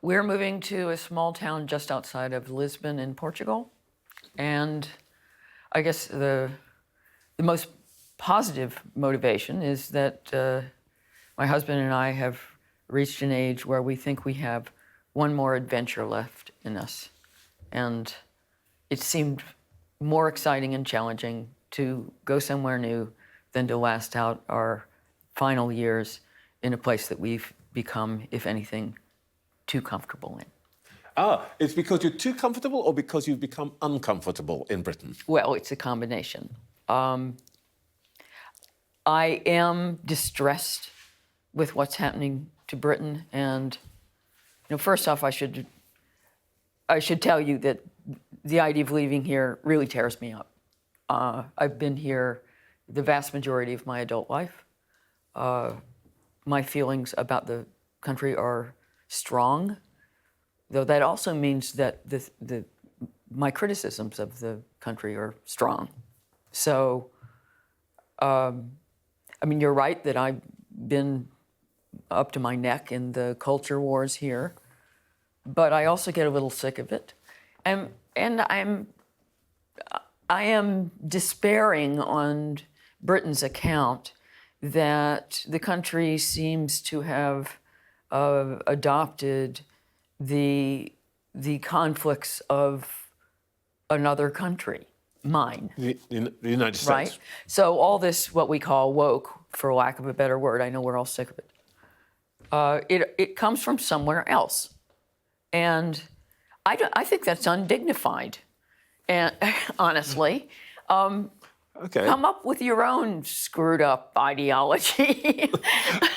We're moving to a small town just outside of Lisbon in Portugal. And I guess the most positive motivation is that my husband and I have reached an age where we think we have one more adventure left in us. And it seemed more exciting and challenging to go somewhere new than to last out our final years in a place that we've become, if anything, too comfortable in. It's because you're too comfortable or because you've become uncomfortable in Britain? Well, it's a combination. I am distressed with what's happening to Britain, and first off, I should tell you that the idea of leaving here really tears me up. I've been here the vast majority of my adult life. My feelings about the country are strong, though that also means that my criticisms of the country are strong. So, you're right that I've been up to my neck in the culture wars here, but I also get a little sick of it. And I am despairing on Britain's account that the country seems to have adopted the conflicts of another country, mine. The United States. Right? So all this, what we call woke, for lack of a better word, I know we're all sick of it, it comes from somewhere else. And I think that's undignified, and honestly. Okay. Come up with your own screwed up ideology.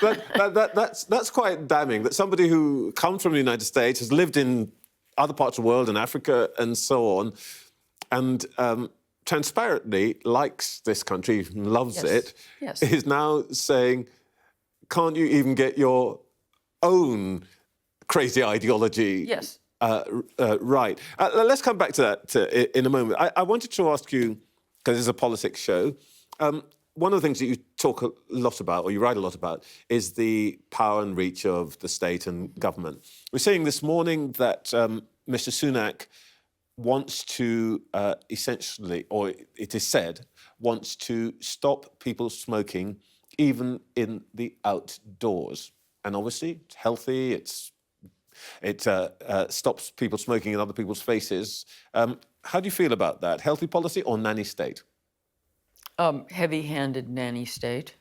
That's quite damning, that somebody who comes from the United States, has lived in other parts of the world, in Africa and so on, and transparently likes this country, loves it, is now saying, can't you even get your own crazy ideology right? Let's come back to that in a moment. I wanted to ask you, because it's a politics show, one of the things that you talk a lot about, or you write a lot about, is the power and reach of the state and government. We're seeing this morning that Mr. Sunak wants to essentially, or it is said, wants to stop people smoking even in the outdoors. And obviously, it's healthy, it stops people smoking in other people's faces. How do you feel about that? Healthy policy or nanny state? Heavy-handed nanny state.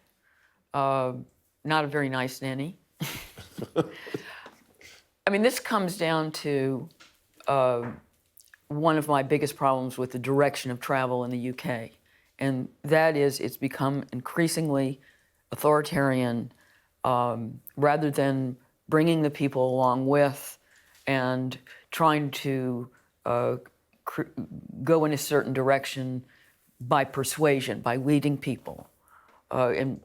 Not a very nice nanny. This comes down to one of my biggest problems with the direction of travel in the UK. And that is, it's become increasingly authoritarian rather than bringing the people along with and trying to go in a certain direction by persuasion, by leading people and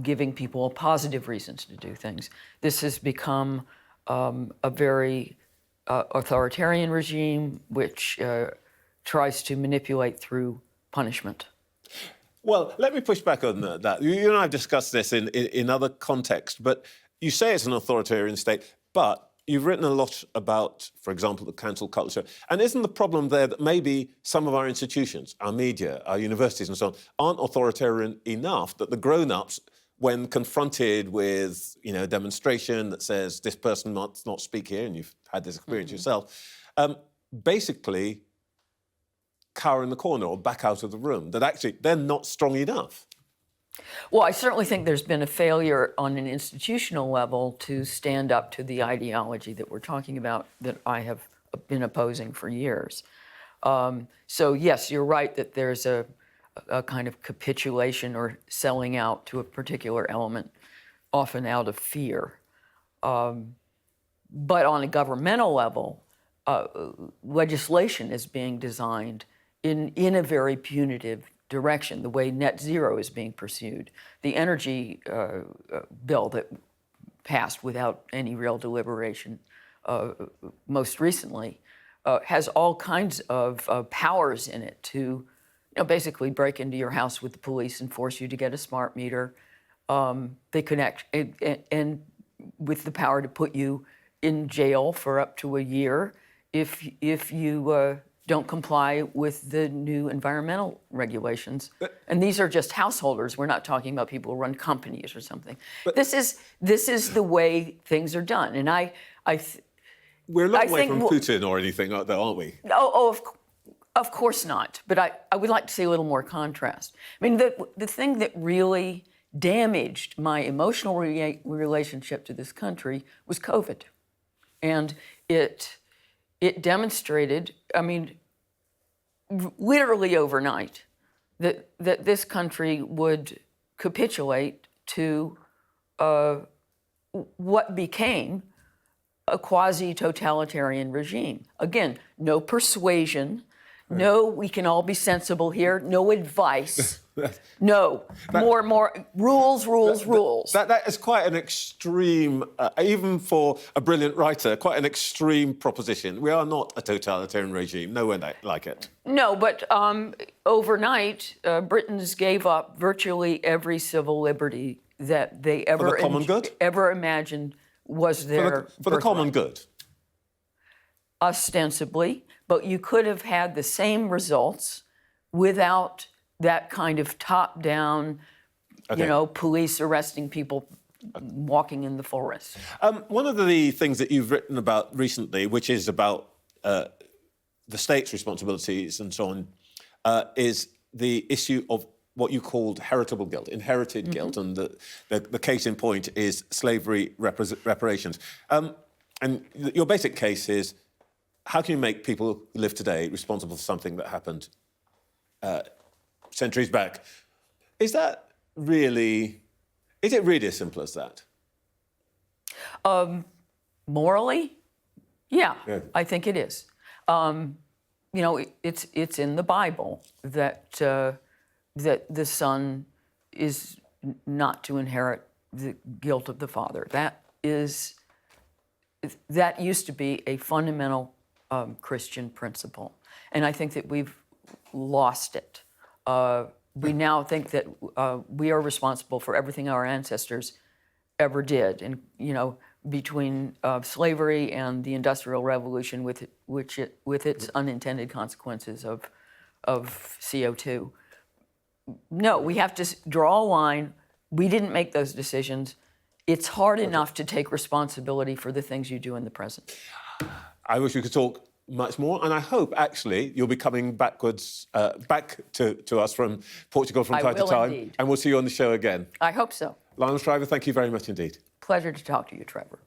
giving people positive reasons to do things. This has become a very authoritarian regime which tries to manipulate through punishment. Well, let me push back on that. You and I have discussed this in other contexts, but you say it's an authoritarian state, but you've written a lot about, for example, the cancel culture. And isn't the problem there that maybe some of our institutions, our media, our universities and so on, aren't authoritarian enough that the grown-ups, when confronted with, a demonstration that says this person must not speak here, and you've had this experience yourself, basically cower in the corner or back out of the room, that actually they're not strong enough? Well, I certainly think there's been a failure on an institutional level to stand up to the ideology that we're talking about, that I have been opposing for years. So yes, you're right that there's a kind of capitulation or selling out to a particular element, often out of fear. But on a governmental level, legislation is being designed in a very punitive direction, the way net zero is being pursued. The energy bill that passed without any real deliberation most recently has all kinds of powers in it to basically break into your house with the police and force you to get a smart meter. They connect and with the power to put you in jail for up to a year if you don't comply with the new environmental regulations. And these are just householders. We're not talking about people who run companies or something. This is the way things are done. And we're a long way from Putin or anything, aren't we? Of course not. But I would like to see a little more contrast. I mean, the thing that really damaged my emotional relationship to this country was COVID. And it demonstrated, I mean, literally overnight, that this country would capitulate to what became a quasi-totalitarian regime. Again, no persuasion, no, we can all be sensible here, no advice, no, more rules. That is quite an extreme, even for a brilliant writer, quite an extreme proposition. We are not a totalitarian regime, nowhere like it. No, but overnight, Britons gave up virtually every civil liberty that they ever imagined was their for the common good. Ostensibly, but you could have had the same results without that kind of top-down, police arresting people walking in the forest. One of the things that you've written about recently, which is about the state's responsibilities and so on, is the issue of what you called heritable guilt, inherited guilt, and the case in point is slavery reparations. And your basic case is, how can you make people who live today responsible for something that happened centuries back? Is it really as simple as that? Morally, yeah, I think it is. It's in the Bible that the son is not to inherit the guilt of the father. That used to be a fundamental Christian principle, and I think that we've lost it. We now think that we are responsible for everything our ancestors ever did, and between slavery and the Industrial Revolution, with its unintended consequences of CO2. No, we have to draw a line. We didn't make those decisions. It's hard enough to take responsibility for the things you do in the present. I wish we could talk much more, and I hope, actually, you'll be coming back to us from Portugal from time to time. Indeed. And we'll see you on the show again. I hope so. Lionel Shriver, thank you very much indeed. Pleasure to talk to you, Trevor.